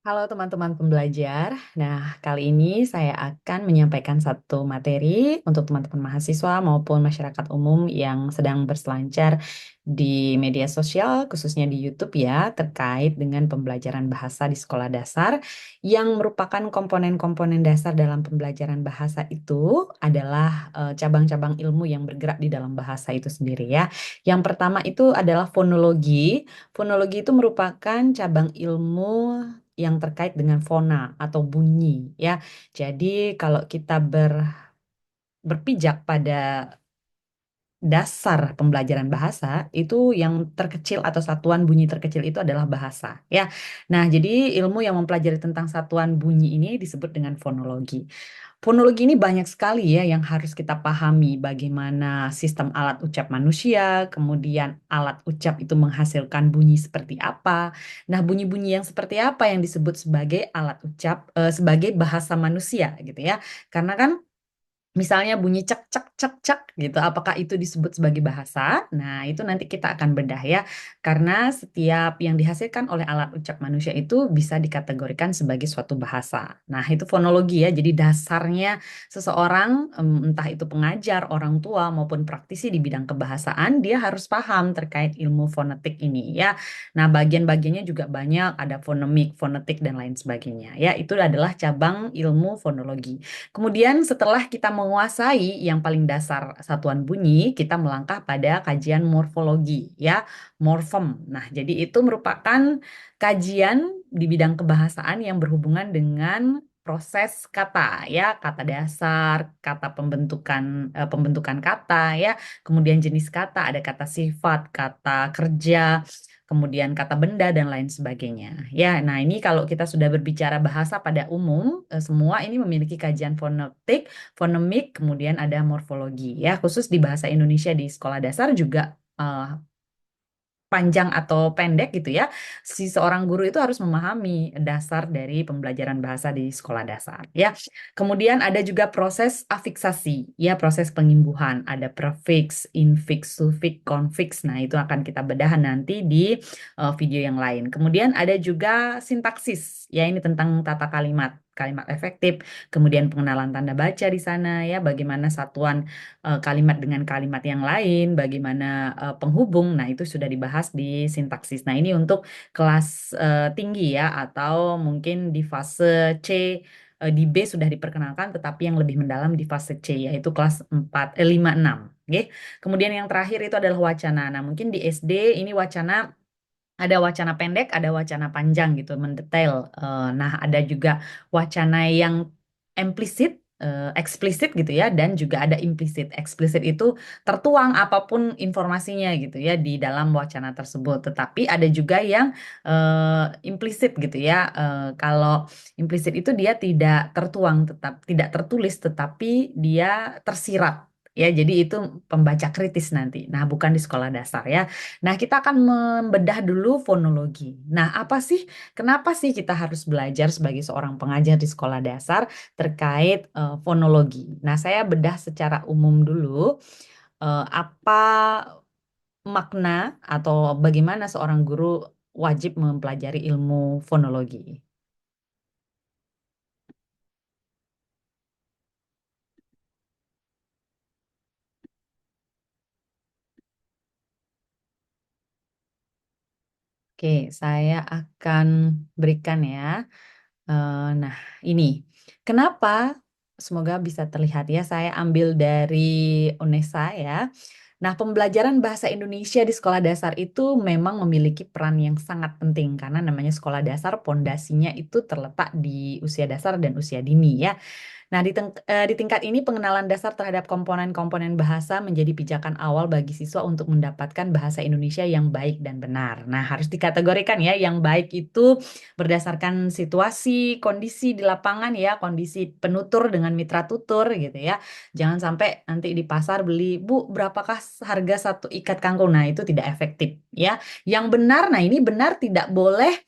Halo teman-teman pembelajar. Nah, kali ini saya akan menyampaikan satu materi untuk teman-teman mahasiswa maupun masyarakat umum yang sedang berselancar di media sosial, khususnya di YouTube ya, terkait dengan pembelajaran bahasa di sekolah dasar yang merupakan komponen-komponen dasar dalam pembelajaran bahasa itu adalah cabang-cabang ilmu yang bergerak di dalam bahasa itu sendiri ya. Yang pertama itu adalah fonologi. Fonologi itu merupakan cabang ilmu yang terkait dengan fona atau bunyi ya. Jadi kalau kita berpijak pada dasar pembelajaran bahasa itu yang terkecil atau satuan bunyi terkecil itu adalah bahasa ya. Nah, jadi ilmu yang mempelajari tentang satuan bunyi ini disebut dengan fonologi. Fonologi ini banyak sekali ya yang harus kita pahami bagaimana sistem alat ucap manusia, kemudian alat ucap itu menghasilkan bunyi seperti apa. Nah, bunyi-bunyi yang seperti apa yang disebut sebagai alat ucap sebagai bahasa manusia gitu ya. Karena kan misalnya bunyi cek cek cek cek gitu, apakah itu disebut sebagai bahasa? Nah, itu nanti kita akan bedah ya, karena setiap yang dihasilkan oleh alat ucap manusia itu bisa dikategorikan sebagai suatu bahasa. Nah, itu fonologi ya, jadi dasarnya seseorang, entah itu pengajar, orang tua maupun praktisi di bidang kebahasaan, dia harus paham terkait ilmu fonetik ini ya. Nah, bagian-bagiannya juga banyak, ada fonemik, fonetik dan lain sebagainya ya. Itu adalah cabang ilmu fonologi. Kemudian setelah kita menguasai yang paling dasar satuan bunyi, kita melangkah pada kajian morfologi ya, morfem. Nah, jadi itu merupakan kajian di bidang kebahasaan yang berhubungan dengan proses kata ya, kata dasar, kata pembentukan kata ya, kemudian jenis kata, ada kata sifat, kata kerja, kemudian kata benda dan lain sebagainya. Ya, nah ini kalau kita sudah berbicara bahasa pada umum, semua ini memiliki kajian fonetik, fonemik, kemudian ada morfologi. Ya, khusus di bahasa Indonesia di sekolah dasar juga panjang atau pendek gitu ya, si seorang guru itu harus memahami dasar dari pembelajaran bahasa di sekolah dasar ya. Kemudian ada juga proses afiksasi ya, proses pengimbuhan, ada prefiks, infiks, sufiks, konfiks. Nah, itu akan kita bedah nanti di video yang lain. Kemudian ada juga sintaksis ya, ini tentang tata kalimat, kalimat efektif, kemudian pengenalan tanda baca di sana ya, bagaimana satuan kalimat dengan kalimat yang lain, bagaimana penghubung. Nah, itu sudah dibahas di sintaksis. Nah, ini untuk kelas tinggi ya, atau mungkin di fase C, di B sudah diperkenalkan, tetapi yang lebih mendalam di fase C, yaitu kelas 4, 5, 6. Oke. Kemudian yang terakhir itu adalah wacana. Nah, mungkin di SD ini wacana ada wacana pendek, ada wacana panjang gitu, mendetail. Nah, ada juga wacana yang implisit, eksplisit gitu ya, dan juga ada implisit. Eksplisit itu tertuang apapun informasinya gitu ya di dalam wacana tersebut. Tetapi ada juga yang implisit gitu ya. Kalau implisit itu dia tidak tertuang, tetap tidak tertulis, tetapi dia tersirat. Ya, jadi itu pembaca kritis nanti. Nah, bukan di sekolah dasar ya. Nah, kita akan membedah dulu fonologi. Nah, kenapa sih kita harus belajar sebagai seorang pengajar di sekolah dasar terkait fonologi? Nah, saya bedah secara umum dulu apa makna atau bagaimana seorang guru wajib mempelajari ilmu fonologi. Oke, saya akan berikan ya. Nah, ini kenapa? Semoga bisa terlihat ya. Saya ambil dari UNESA ya. Nah, pembelajaran bahasa Indonesia di sekolah dasar itu memang memiliki peran yang sangat penting karena namanya sekolah dasar, pondasinya itu terletak di usia dasar dan usia dini ya. Nah, di tingkat ini pengenalan dasar terhadap komponen-komponen bahasa menjadi pijakan awal bagi siswa untuk mendapatkan bahasa Indonesia yang baik dan benar. Nah, harus dikategorikan ya, yang baik itu berdasarkan situasi, kondisi di lapangan ya, kondisi penutur dengan mitra tutur gitu ya. Jangan sampai nanti di pasar beli, Bu, berapakah harga satu ikat kangkung? Nah, itu tidak efektif ya. Yang benar, nah ini benar tidak boleh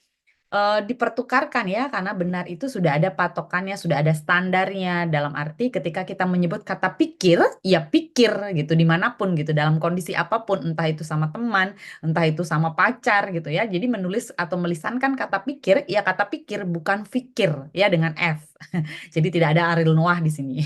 dipertukarkan ya, karena benar itu sudah ada patokannya, sudah ada standarnya. Dalam arti ketika kita menyebut kata pikir, ya pikir gitu dimanapun gitu, dalam kondisi apapun, entah itu sama teman, entah itu sama pacar gitu ya. Jadi menulis atau melisankan kata pikir, ya kata pikir bukan fikir ya dengan F. Jadi tidak ada Ariel Noah di sini.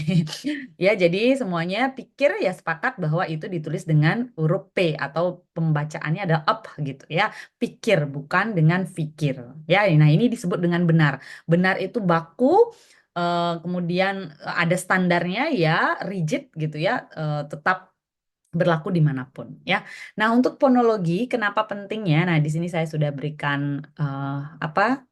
Ya, jadi semuanya pikir ya sepakat bahwa itu ditulis dengan huruf P atau pembacaannya adalah up gitu ya. Pikir bukan dengan fikir. Ya, nah ini disebut dengan benar. Benar itu baku, kemudian ada standarnya ya, rigid gitu ya, tetap berlaku dimanapun ya. Nah, untuk fonologi kenapa pentingnya? Nah, di sini saya sudah berikan apa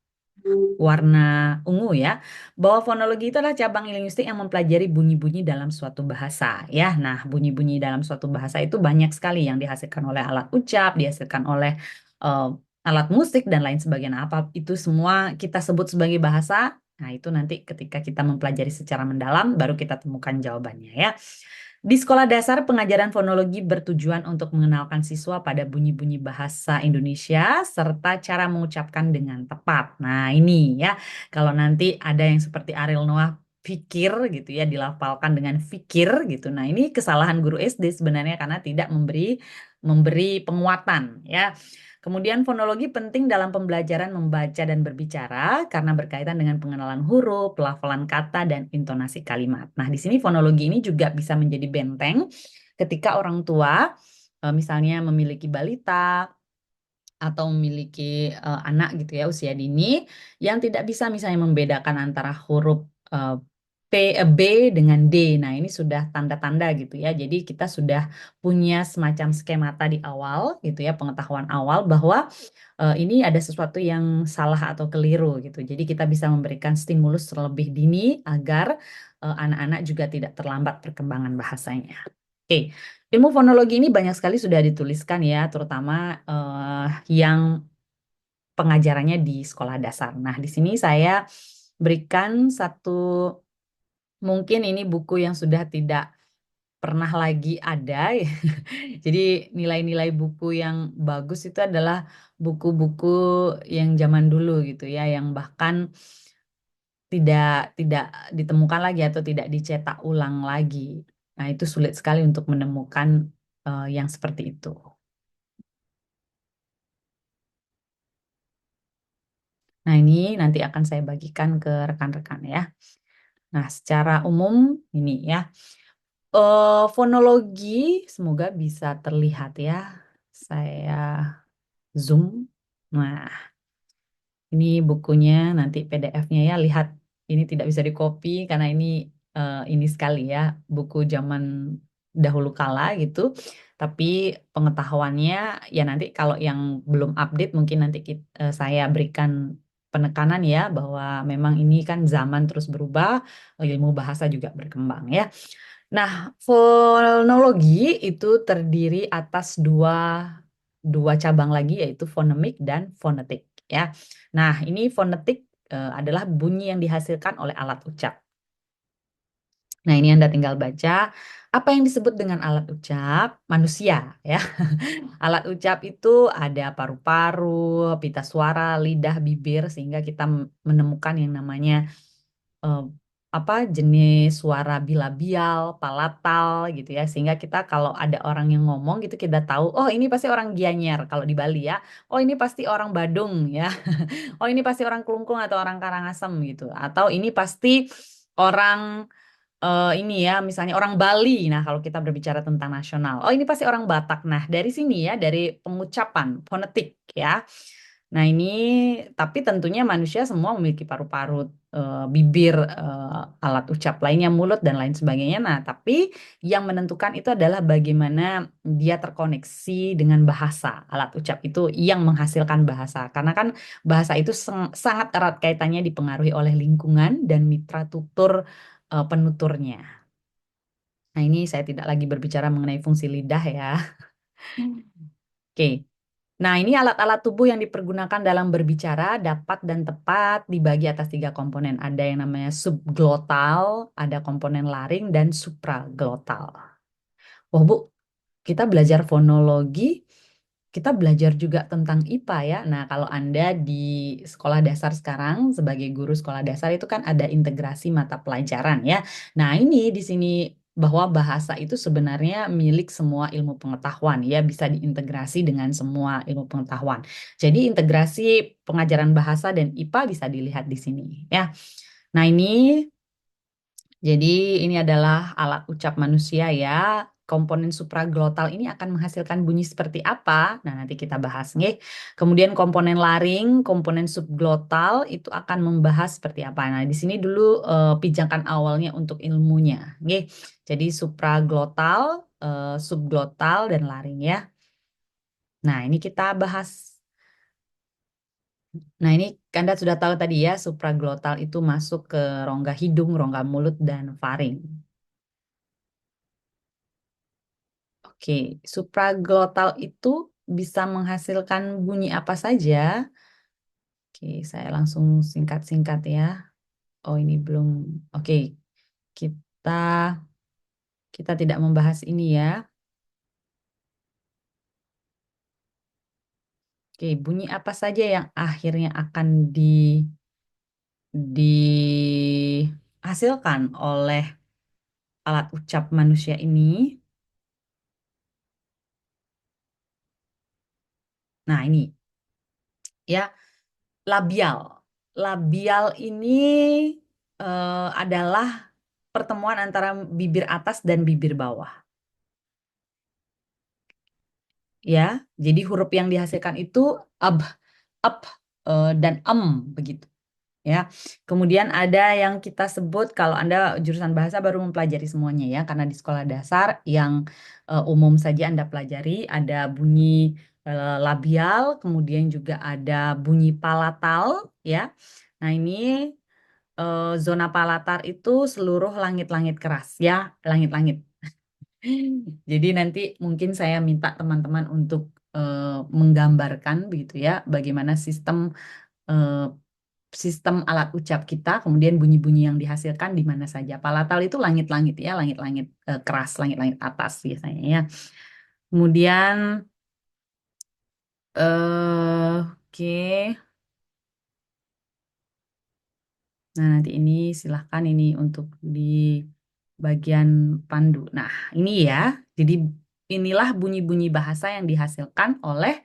warna ungu ya, bahwa fonologi itu adalah cabang linguistik yang mempelajari bunyi-bunyi dalam suatu bahasa ya. Nah, bunyi-bunyi dalam suatu bahasa itu banyak sekali yang dihasilkan oleh alat ucap, dihasilkan oleh eh, alat musik dan lain sebagainya. Apa itu semua kita sebut sebagai bahasa? Nah, itu nanti ketika kita mempelajari secara mendalam baru kita temukan jawabannya ya. Di sekolah dasar, pengajaran fonologi bertujuan untuk mengenalkan siswa pada bunyi-bunyi bahasa Indonesia serta cara mengucapkan dengan tepat. Nah, ini ya, kalau nanti ada yang seperti Ariel Noah pikir gitu ya, dilafalkan dengan fikir gitu. Nah, ini kesalahan guru SD sebenarnya karena tidak memberi memberi penguatan ya. Kemudian fonologi penting dalam pembelajaran membaca dan berbicara karena berkaitan dengan pengenalan huruf, pelafalan kata, dan intonasi kalimat. Nah, di sini fonologi ini juga bisa menjadi benteng ketika orang tua misalnya memiliki balita atau memiliki anak gitu ya usia dini yang tidak bisa misalnya membedakan antara huruf eh, B dengan D. Nah, ini sudah tanda-tanda gitu ya. Jadi kita sudah punya semacam skemata di awal gitu ya, pengetahuan awal bahwa ini ada sesuatu yang salah atau keliru gitu. Jadi kita bisa memberikan stimulus terlebih dini agar anak-anak juga tidak terlambat perkembangan bahasanya. Oke, ilmu fonologi ini banyak sekali sudah dituliskan ya, terutama yang pengajarannya di sekolah dasar. Nah, di sini saya berikan satu, mungkin ini buku yang sudah tidak pernah lagi ada. Jadi nilai-nilai buku yang bagus itu adalah buku-buku yang zaman dulu gitu ya, yang bahkan tidak tidak ditemukan lagi atau tidak dicetak ulang lagi. Nah, itu sulit sekali untuk menemukan yang seperti itu. Nah, ini nanti akan saya bagikan ke rekan-rekan ya. Nah, secara umum ini ya. Fonologi semoga bisa terlihat ya. Saya zoom. Nah, ini bukunya nanti PDF-nya ya. Lihat, ini tidak bisa di-copy karena ini sekali ya, buku zaman dahulu kala gitu. Tapi pengetahuannya ya nanti kalau yang belum update mungkin nanti saya berikan penekanan ya bahwa memang ini kan zaman terus berubah, ilmu bahasa juga berkembang ya. Nah, fonologi itu terdiri atas dua cabang lagi yaitu fonemik dan fonetik ya. Nah, ini fonetik adalah bunyi yang dihasilkan oleh alat ucap. Nah, ini Anda tinggal baca apa yang disebut dengan alat ucap manusia ya. Alat ucap itu ada paru-paru, pita suara, lidah, bibir sehingga kita menemukan yang namanya eh, apa jenis suara bilabial, palatal gitu ya. Sehingga kita kalau ada orang yang ngomong gitu kita tahu, oh ini pasti orang Gianyar kalau di Bali ya. Oh ini pasti orang Badung ya. Oh ini pasti orang Kelungkung atau orang Karangasem gitu. Atau ini pasti orang ini ya, misalnya orang Bali. Nah, kalau kita berbicara tentang nasional, oh ini pasti orang Batak. Nah, dari sini ya, dari pengucapan fonetik ya. Nah, ini tapi tentunya manusia semua memiliki paru-paru, bibir, alat ucap lainnya, mulut dan lain sebagainya. Nah, tapi yang menentukan itu adalah bagaimana dia terkoneksi dengan bahasa. Alat ucap itu yang menghasilkan bahasa. Karena kan bahasa itu sangat erat kaitannya dipengaruhi oleh lingkungan dan mitra tutur penuturnya. Nah, ini saya tidak lagi berbicara mengenai fungsi lidah ya. Oke. Nah, ini alat-alat tubuh yang dipergunakan dalam berbicara dapat dan tepat dibagi atas tiga komponen. Ada yang namanya subglotal, ada komponen laring, dan supraglotal. Wah, Bu, kita belajar fonologi kita belajar juga tentang IPA ya. Nah, kalau Anda di sekolah dasar sekarang sebagai guru sekolah dasar itu kan ada integrasi mata pelajaran ya. Nah, ini di sini bahwa bahasa itu sebenarnya milik semua ilmu pengetahuan ya, bisa diintegrasi dengan semua ilmu pengetahuan. Jadi integrasi pengajaran bahasa dan IPA bisa dilihat di sini ya. Nah, ini jadi ini adalah alat ucap manusia ya. Komponen supraglotal ini akan menghasilkan bunyi seperti apa? Nah, nanti kita bahas nih. Kemudian komponen laring, komponen subglotal itu akan membahas seperti apa. Nah, di sini dulu pijakan awalnya untuk ilmunya. Nih. Jadi supraglotal, subglotal dan laring ya. Nah, ini kita bahas. Nah, ini Anda sudah tahu tadi ya, supraglotal itu masuk ke rongga hidung, rongga mulut dan faring. Oke, supraglotal itu bisa menghasilkan bunyi apa saja? Oke, saya langsung singkat-singkat ya. Oh, ini belum. Oke, kita kita tidak membahas ini ya. Oke, bunyi apa saja yang akhirnya akan dihasilkan oleh alat ucap manusia ini? Nah, ini ya, labial. Labial ini adalah pertemuan antara bibir atas dan bibir bawah. Ya, jadi huruf yang dihasilkan itu ab, up, dan begitu. Ya, kemudian ada yang kita sebut kalau Anda jurusan bahasa baru mempelajari semuanya ya, karena di sekolah dasar yang umum saja Anda pelajari ada bunyi labial, kemudian juga ada bunyi palatal ya. Nah, ini zona palatar itu seluruh langit-langit keras ya, langit-langit. Jadi nanti mungkin saya minta teman-teman untuk menggambarkan begitu ya, bagaimana eh, sistem alat ucap kita, kemudian bunyi-bunyi yang dihasilkan di mana saja. Palatal itu langit-langit ya, langit-langit keras, langit-langit atas biasanya ya. Kemudian oke. Nah, nanti ini silahkan ini untuk di bagian pandu. Nah, ini ya. Jadi inilah bunyi-bunyi bahasa yang dihasilkan oleh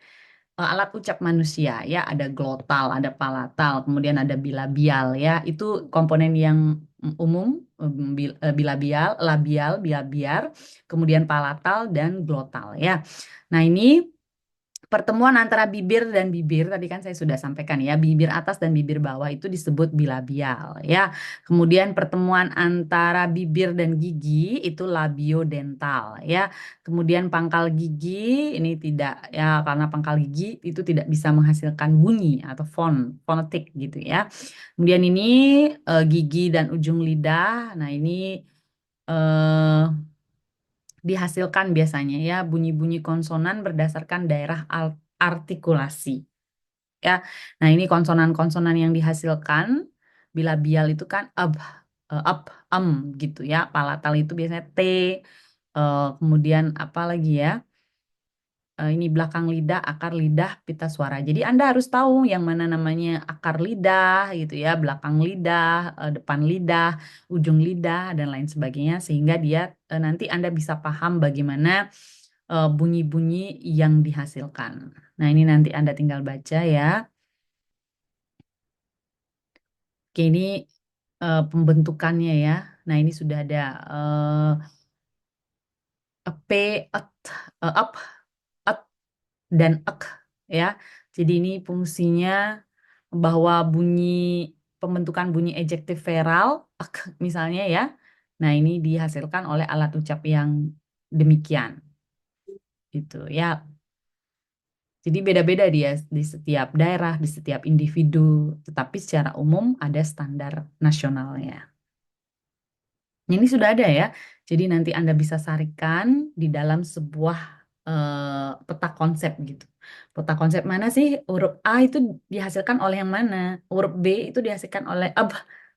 alat ucap manusia ya. Ada glotal, ada palatal, kemudian ada bilabial ya. Itu komponen yang umum, bilabial, labial, bilabial, kemudian palatal dan glotal ya. Nah, ini pertemuan antara bibir dan bibir, tadi kan saya sudah sampaikan ya, bibir atas dan bibir bawah itu disebut bilabial ya. Kemudian pertemuan antara bibir dan gigi itu labiodental ya. Kemudian pangkal gigi ini tidak ya, karena pangkal gigi itu tidak bisa menghasilkan bunyi atau fonetik gitu ya. Kemudian ini gigi dan ujung lidah. Nah, ini eh, dihasilkan biasanya ya bunyi-bunyi konsonan berdasarkan daerah artikulasi ya. Nah, ini konsonan-konsonan yang dihasilkan bilabial itu kan up, gitu ya. Palatal itu biasanya T, kemudian apa lagi ya? Ini belakang lidah, akar lidah, pita suara. Jadi Anda harus tahu yang mana namanya akar lidah gitu ya, belakang lidah, depan lidah, ujung lidah dan lain sebagainya sehingga dia nanti Anda bisa paham bagaimana bunyi-bunyi yang dihasilkan. Nah, ini nanti Anda tinggal baca ya. Oke, ini pembentukannya ya. Nah, ini sudah ada P, at, up, at, dan ek ya. Jadi ini fungsinya bahwa bunyi pembentukan bunyi ejektif veral ek misalnya ya. Nah, ini dihasilkan oleh alat ucap yang demikian gitu ya. Jadi beda-beda dia di setiap daerah, di setiap individu, tetapi secara umum ada standar nasionalnya. Ini sudah ada ya. Jadi nanti Anda bisa sarikan di dalam sebuah peta konsep gitu. Peta konsep mana sih huruf A itu dihasilkan oleh yang mana? Huruf B itu dihasilkan oleh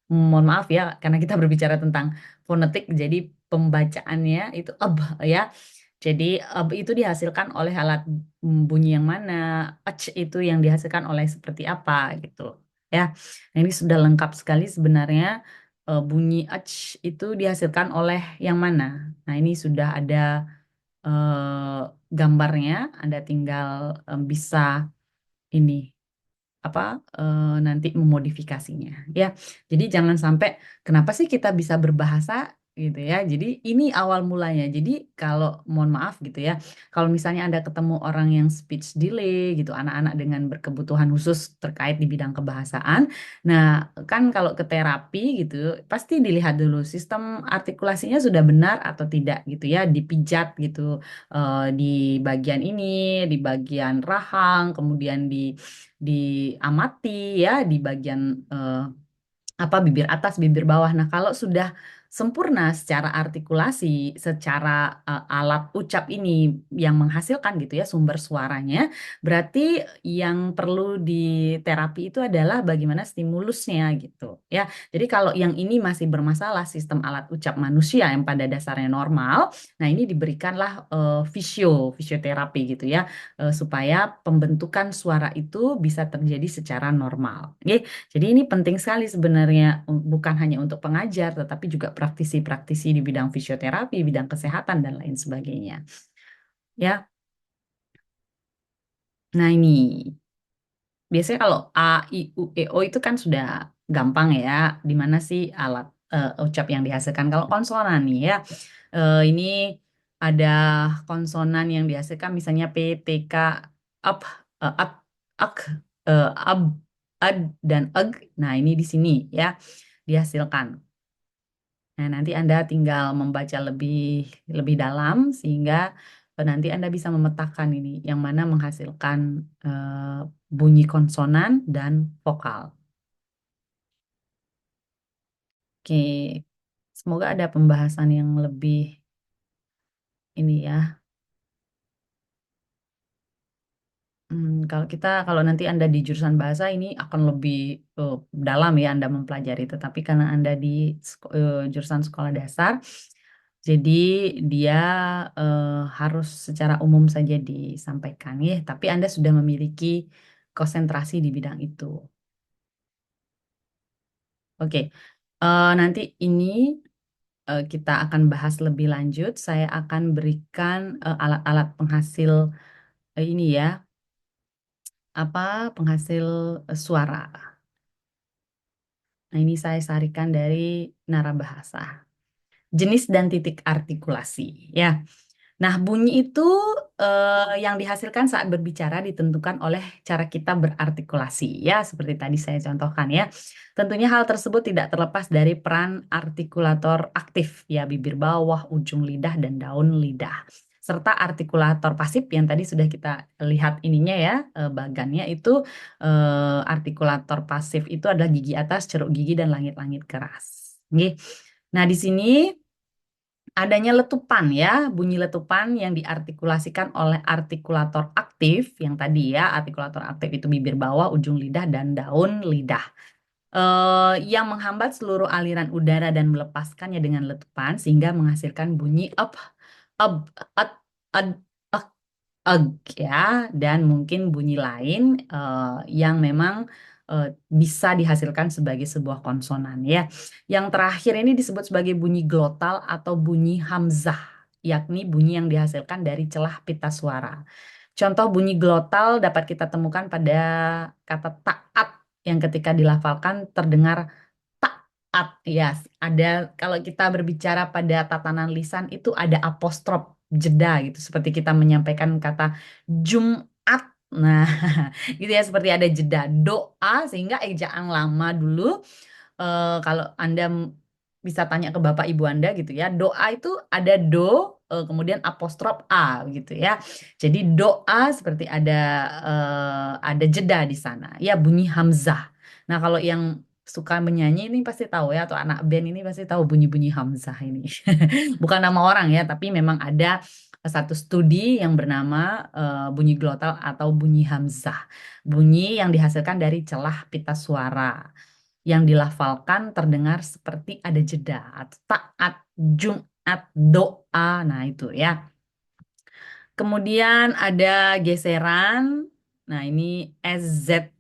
mohon maaf ya karena kita berbicara tentang fonetik jadi pembacaannya itu ya. Jadi itu dihasilkan oleh alat bunyi yang mana, itu yang dihasilkan oleh seperti apa gitu. Ya, nah, ini sudah lengkap sekali sebenarnya. Bunyi itu dihasilkan oleh yang mana. Nah, ini sudah ada gambarnya. Anda tinggal bisa ini apa nanti memodifikasinya ya. Jadi jangan sampai kenapa sih kita bisa berbahasa gitu ya. Jadi ini awal mulanya. Jadi kalau mohon maaf gitu ya, kalau misalnya Anda ketemu orang yang speech delay gitu, anak-anak dengan berkebutuhan khusus terkait di bidang kebahasaan. Nah, kan kalau ke terapi gitu pasti dilihat dulu sistem artikulasinya sudah benar atau tidak gitu ya, dipijat gitu di bagian ini, di bagian rahang, kemudian diamati ya di bagian apa bibir atas, bibir bawah. Nah, kalau sudah sempurna secara artikulasi, secara alat ucap ini yang menghasilkan gitu ya sumber suaranya, berarti yang perlu diterapi itu adalah bagaimana stimulusnya gitu ya. Jadi kalau yang ini masih bermasalah sistem alat ucap manusia yang pada dasarnya normal, nah ini diberikanlah fisioterapi gitu ya, supaya pembentukan suara itu bisa terjadi secara normal. Oke? Jadi ini penting sekali sebenarnya bukan hanya untuk pengajar tetapi juga praktisi-praktisi di bidang fisioterapi, bidang kesehatan dan lain sebagainya. Ya. Nah, ini biasanya kalau A, I, U, E, O itu kan sudah gampang ya. Di mana sih alat ucap yang dihasilkan? Kalau konsonan nih ya, ini ada konsonan yang dihasilkan misalnya P, T, K, up, up, ak, ab, ad, dan eg. Nah, ini di sini ya dihasilkan. Nah, nanti Anda tinggal membaca lebih lebih dalam sehingga nanti Anda bisa memetakan ini yang mana menghasilkan bunyi konsonan dan vokal. Oke, semoga ada pembahasan yang lebih ini ya. Kalau nanti Anda di jurusan bahasa ini akan lebih dalam ya Anda mempelajari. Tetapi karena Anda di jurusan sekolah dasar, jadi dia harus secara umum saja disampaikan ya. Tapi Anda sudah memiliki konsentrasi di bidang itu. Oke, nanti ini kita akan bahas lebih lanjut. Saya akan berikan alat-alat penghasil ini ya, apa penghasil suara. Nah, ini saya sarikan dari Narabahasa. Jenis dan titik artikulasi. Ya. Nah, bunyi itu yang dihasilkan saat berbicara ditentukan oleh cara kita berartikulasi. Ya, seperti tadi saya contohkan ya. Tentunya hal tersebut tidak terlepas dari peran artikulator aktif, ya bibir bawah, ujung lidah, dan daun lidah. Serta artikulator pasif yang tadi sudah kita lihat ininya ya, bagannya itu artikulator pasif itu adalah gigi atas, ceruk gigi, dan langit-langit keras. Oke. Nah, di sini adanya letupan ya, bunyi letupan yang diartikulasikan oleh artikulator aktif yang tadi ya, artikulator aktif itu bibir bawah, ujung lidah, dan daun lidah. Yang menghambat seluruh aliran udara dan melepaskannya dengan letupan sehingga menghasilkan bunyi up, up, at, ad, ak, ag ya, dan mungkin bunyi lain yang memang eh, bisa dihasilkan sebagai sebuah konsonan ya. Yang terakhir ini disebut sebagai bunyi glotal atau bunyi hamzah, yakni bunyi yang dihasilkan dari celah pita suara. Contoh bunyi glotal dapat kita temukan pada kata taat yang ketika dilafalkan terdengar taat. Ya, ada kalau kita berbicara pada tatanan lisan itu ada apostrof jeda gitu seperti kita menyampaikan kata Jumat. Nah, gitu ya seperti ada jeda doa sehingga ejaan lama dulu kalau Anda bisa tanya ke Bapak Ibu Anda gitu ya, doa itu ada do, kemudian apostrof A gitu ya. Jadi doa seperti ada jeda di sana. Ya bunyi hamzah. Nah kalau yang suka menyanyi ini pasti tahu ya, atau anak band ini pasti tahu bunyi-bunyi hamzah ini. Bukan nama orang ya, tapi memang ada satu studi yang bernama bunyi glotal atau bunyi hamzah. Bunyi yang dihasilkan dari celah pita suara yang dilafalkan terdengar seperti ada jeda atau taat, Jumat, doa. Nah, itu ya. Kemudian ada geseran. Nah, ini SZ.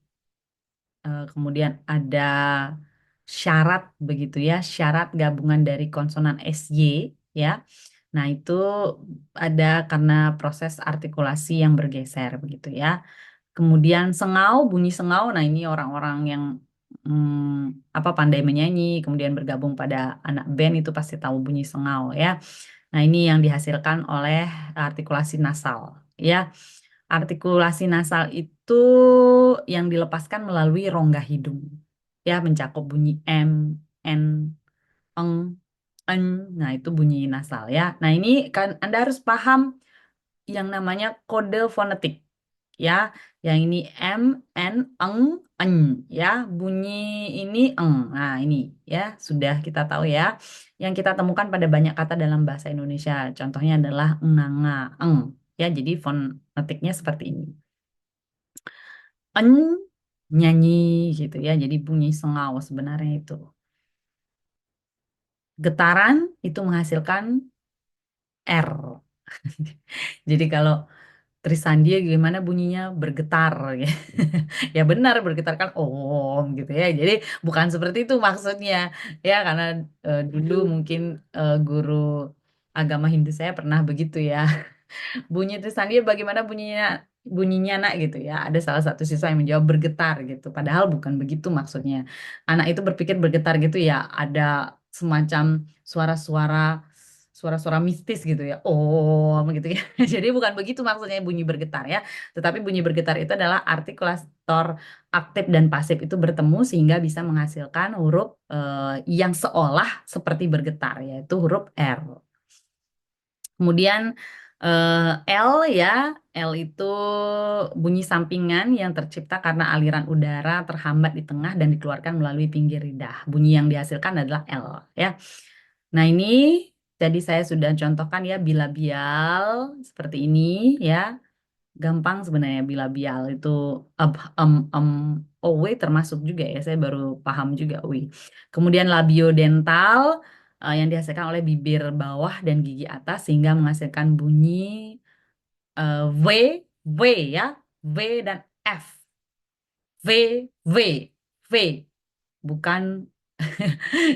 Kemudian ada syarat begitu ya, syarat gabungan dari konsonan SY ya. Nah, itu ada karena proses artikulasi yang bergeser begitu ya. Kemudian sengau, bunyi sengau. Nah, ini orang-orang yang apa pandai menyanyi, kemudian bergabung pada anak band itu pasti tahu bunyi sengau ya. Nah, ini yang dihasilkan oleh artikulasi nasal ya. Artikulasi nasal itu yang dilepaskan melalui rongga hidung. Ya, mencakup bunyi M, N, eng, en. Nah, itu bunyi nasal ya. Nah, ini kan Anda harus paham yang namanya kode fonetik. Ya, yang ini M, N, eng, en. Ya, bunyi ini eng. Nah, ini ya, sudah kita tahu ya. Yang kita temukan pada banyak kata dalam bahasa Indonesia. Contohnya adalah nganga, eng. Ya, jadi fonetiknya seperti ini. En nyanyi gitu ya. Jadi bunyi sengau sebenarnya itu. Getaran itu menghasilkan R. Jadi kalau Trisandia gimana bunyinya bergetar ya. Ya benar bergetar kan om gitu ya. Jadi bukan seperti itu maksudnya. Ya karena dulu mungkin guru agama Hindu saya pernah begitu ya. Bunyi Trisandia bagaimana bunyinya nak gitu ya. Ada salah satu siswa yang menjawab bergetar gitu. Padahal bukan begitu maksudnya. Anak itu berpikir bergetar gitu ya. Ada semacam suara-suara suara-suara mistis gitu ya. Oh, gitu ya. Jadi bukan begitu maksudnya bunyi bergetar ya. Tetapi bunyi bergetar itu adalah artikulator aktif dan pasif itu bertemu sehingga bisa menghasilkan huruf yang seolah seperti bergetar yaitu huruf R. Kemudian L ya, L itu bunyi sampingan yang tercipta karena aliran udara terhambat di tengah dan dikeluarkan melalui pinggir lidah. Bunyi yang dihasilkan adalah L ya. Nah ini tadi saya sudah contohkan ya bilabial seperti ini ya. Gampang sebenarnya bilabial itu ab, w termasuk juga ya. Saya baru paham juga w. Kemudian labiodental yang dihasilkan oleh bibir bawah dan gigi atas sehingga menghasilkan bunyi V, V ya, V dan F, V, V, V, bukan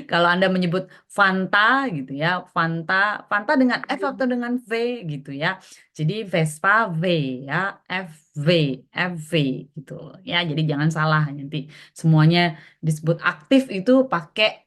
kalau Anda menyebut Fanta gitu ya, Fanta, Fanta dengan F atau dengan V gitu ya. Jadi Vespa V ya, FV, FV gitu. Ya, jadi jangan salah nanti semuanya disebut aktif pakai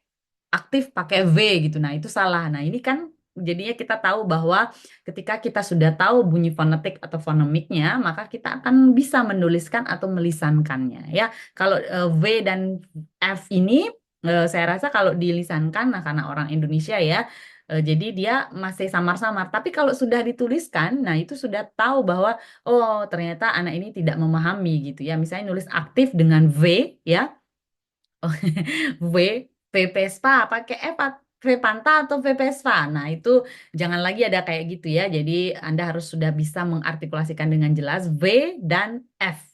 V gitu. Nah, itu salah. Nah, ini kan jadinya kita tahu bahwa ketika kita sudah tahu bunyi fonetik atau fonemiknya, maka kita akan bisa menuliskan atau melisankannya ya. Kalau V dan F ini saya rasa kalau dilisankan, nah karena orang Indonesia ya, jadi dia masih samar-samar. Tapi kalau sudah dituliskan, nah itu sudah tahu bahwa oh ternyata anak ini tidak memahami gitu ya. Misalnya nulis aktif dengan V ya, V, V Vespa pakai V Panta atau V Vespa. Nah itu jangan lagi ada kayak gitu ya. Jadi Anda harus sudah bisa mengartikulasikan dengan jelas V dan F.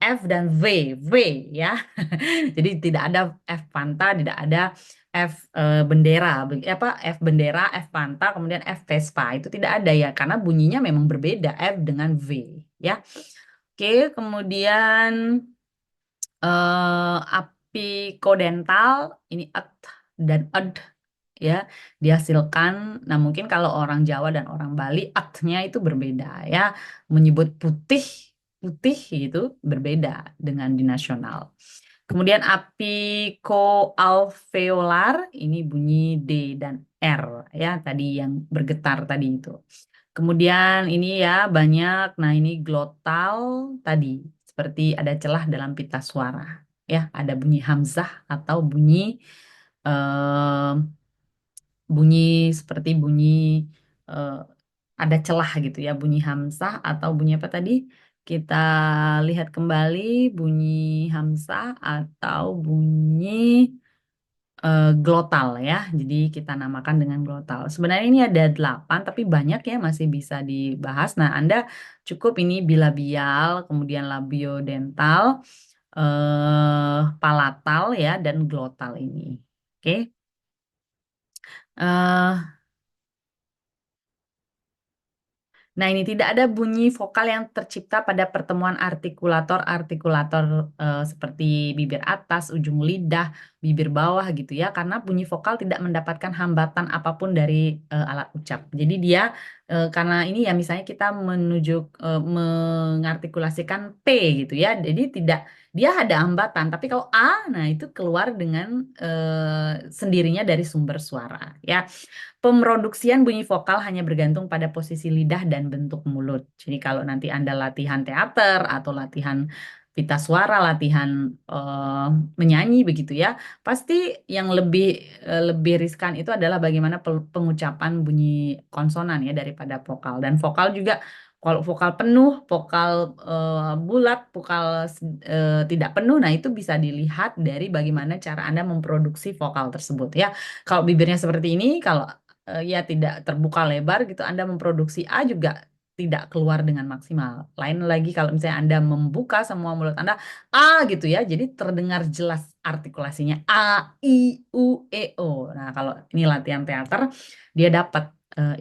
F dan V, V ya. Jadi tidak ada F Panta, tidak ada F bendera, apa F bendera, F Panta, kemudian F Vespa itu tidak ada ya, karena bunyinya memang berbeda F dengan V ya. Oke, kemudian apikodental ini at dan ed ya dihasilkan. Nah mungkin kalau orang Jawa dan orang Bali atnya itu berbeda ya, menyebut putih putih itu berbeda dengan di nasional. Kemudian apikoalveolar ini bunyi D dan R ya tadi yang bergetar tadi itu. Kemudian ini ya banyak. Nah ini glotal tadi seperti ada celah dalam pita suara ya ada bunyi hamzah atau eh, bunyi seperti bunyi eh, ada celah gitu ya bunyi hamzah atau bunyi apa tadi kita lihat kembali bunyi hamzah atau bunyi glotal ya jadi kita namakan dengan glotal sebenarnya ini ada 8 tapi banyak ya masih bisa dibahas nah Anda cukup ini bilabial kemudian labiodental palatal ya dan glotal ini oke. eh Nah, ini tidak ada bunyi vokal yang tercipta pada pertemuan artikulator-artikulator seperti bibir atas, ujung lidah, bibir bawah gitu ya, karena bunyi vokal tidak mendapatkan hambatan apapun dari alat ucap. Jadi dia karena ini ya misalnya kita menuju mengartikulasikan P gitu ya, jadi tidak dia ada hambatan, tapi kalau A, nah itu keluar dengan sendirinya dari sumber suara ya. Pemroduksian bunyi vokal hanya bergantung pada posisi lidah dan bentuk mulut. Jadi kalau nanti Anda latihan teater atau latihan pita suara, latihan eh, menyanyi begitu ya, pasti yang lebih riskan itu adalah bagaimana pengucapan bunyi konsonan ya daripada vokal. Dan vokal juga kalau vokal penuh, vokal bulat, vokal tidak penuh, nah itu bisa dilihat dari bagaimana cara Anda memproduksi vokal tersebut ya. Kalau bibirnya seperti ini, kalau ya tidak terbuka lebar gitu, Anda memproduksi A juga tidak keluar dengan maksimal. Lain lagi kalau misalnya Anda membuka semua mulut Anda A gitu ya, jadi terdengar jelas artikulasinya A, I, U, E, O. Nah, kalau ini latihan teater, dia dapat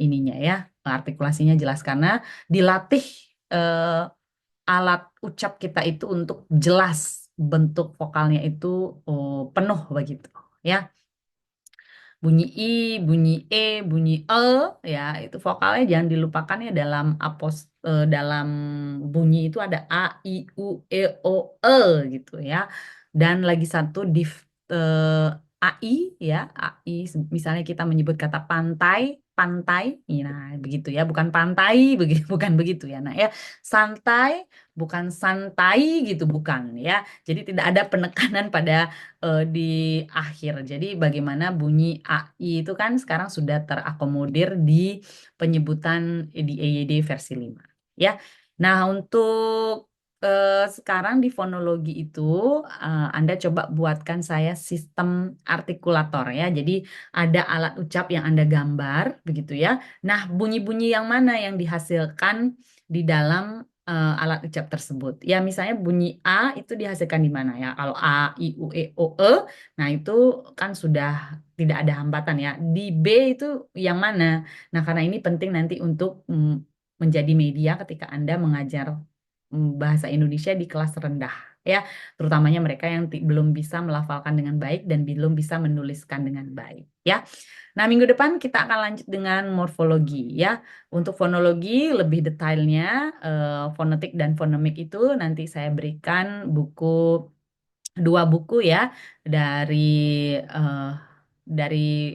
ininya ya, artikulasinya jelas karena dilatih alat ucap kita itu untuk jelas bentuk vokalnya itu penuh begitu ya. Bunyi I, bunyi E, bunyi E ya itu vokalnya jangan dilupakan ya dalam bunyi itu ada A, I, U, E, O, E gitu ya. Dan lagi satu AI ya, AI misalnya kita menyebut kata pantai, pantai, nah begitu ya, bukan pantai, bukan begitu ya. Nah ya, santai bukan santai gitu bukan ya. Jadi tidak ada penekanan pada di akhir. Jadi bagaimana bunyi AI itu kan sekarang sudah terakomodir di penyebutan di EYD versi 5. Ya. Nah, untuk sekarang di fonologi itu Anda coba buatkan saya sistem artikulator ya. Jadi ada alat ucap yang Anda gambar begitu ya. Nah, bunyi-bunyi yang mana yang dihasilkan di dalam alat ucap tersebut. Ya, misalnya bunyi A itu dihasilkan di mana ya? Kalau A, I, U, E, O, E, nah itu kan sudah tidak ada hambatan ya. Di B itu yang mana? Nah, karena ini penting nanti untuk menjadi media ketika Anda mengajar bahasa Indonesia di kelas rendah ya, terutamanya mereka yang belum bisa melafalkan dengan baik dan belum bisa menuliskan dengan baik ya. Nah, minggu depan kita akan lanjut dengan morfologi ya. Untuk fonologi lebih detailnya fonetik dan fonemik itu nanti saya berikan dua buku ya dari eh, dari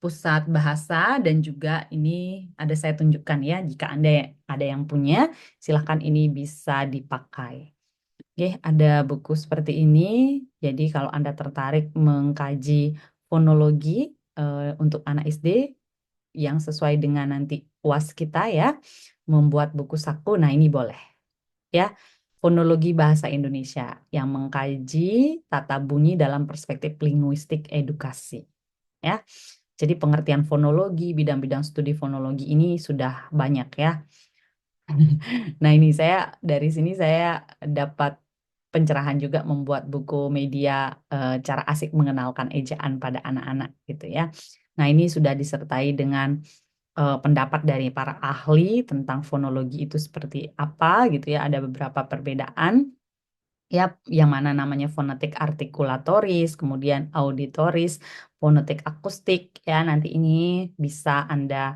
Pusat Bahasa dan juga ini ada saya tunjukkan ya jika Anda ada yang punya silahkan ini bisa dipakai. Oke, ada buku seperti ini. Jadi kalau Anda tertarik mengkaji fonologi untuk anak SD yang sesuai dengan nanti UAS kita ya, membuat buku saku, nah ini boleh ya. Fonologi Bahasa Indonesia yang mengkaji tata bunyi dalam perspektif linguistik edukasi. Ya, jadi pengertian fonologi, bidang-bidang studi fonologi ini sudah banyak ya. Nah, ini dari sini saya dapat pencerahan juga membuat buku media cara asik mengenalkan ejaan pada anak-anak gitu ya. Nah, ini sudah disertai dengan pendapat dari para ahli tentang fonologi itu seperti apa gitu ya. Ada beberapa perbedaan ya, yang mana namanya fonetik artikulatoris, kemudian auditoris, fonetik akustik ya. Nanti ini bisa Anda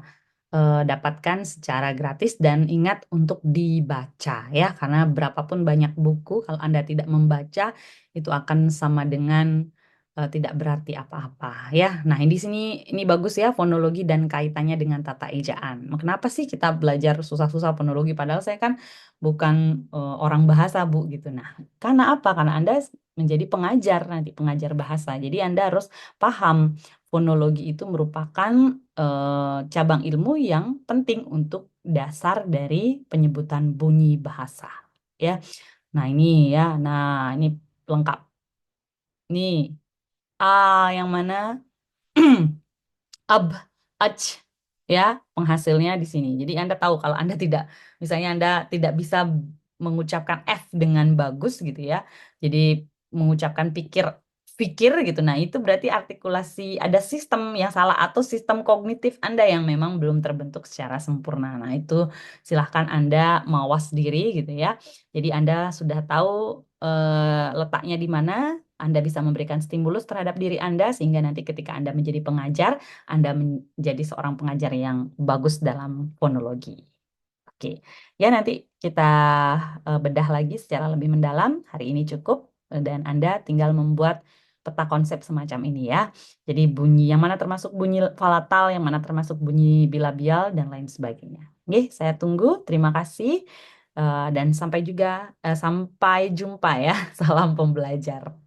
dapatkan secara gratis dan ingat untuk dibaca ya, karena berapapun banyak buku kalau Anda tidak membaca itu akan sama dengan tidak berarti apa-apa ya. Nah, di sini ini bagus ya fonologi dan kaitannya dengan tata ejaan. Kenapa sih kita belajar susah-susah fonologi padahal saya kan bukan orang bahasa Bu gitu. Nah, karena apa? Karena Anda menjadi pengajar nanti pengajar bahasa. Jadi Anda harus paham fonologi itu merupakan cabang ilmu yang penting untuk dasar dari penyebutan bunyi bahasa. Ya, nah ini ya, nah ini lengkap. Nih, A yang mana? Ab, ach, ya, penghasilnya di sini. Jadi Anda tahu kalau Anda tidak, misalnya Anda tidak bisa mengucapkan F dengan bagus gitu ya. Jadi mengucapkan pikir pikir gitu. Nah, itu berarti artikulasi ada sistem yang salah atau sistem kognitif Anda yang memang belum terbentuk secara sempurna. Nah, itu silahkan Anda mawas diri gitu ya. Jadi Anda sudah tahu letaknya di mana, Anda bisa memberikan stimulus terhadap diri Anda sehingga nanti ketika Anda menjadi pengajar, Anda menjadi seorang pengajar yang bagus dalam fonologi. Oke, ya nanti kita bedah lagi secara lebih mendalam. Hari ini cukup dan Anda tinggal membuat peta konsep semacam ini ya. Jadi bunyi yang mana termasuk bunyi palatal, yang mana termasuk bunyi bilabial dan lain sebagainya. Oke, saya tunggu. Terima kasih dan sampai jumpa ya. Salam pembelajar.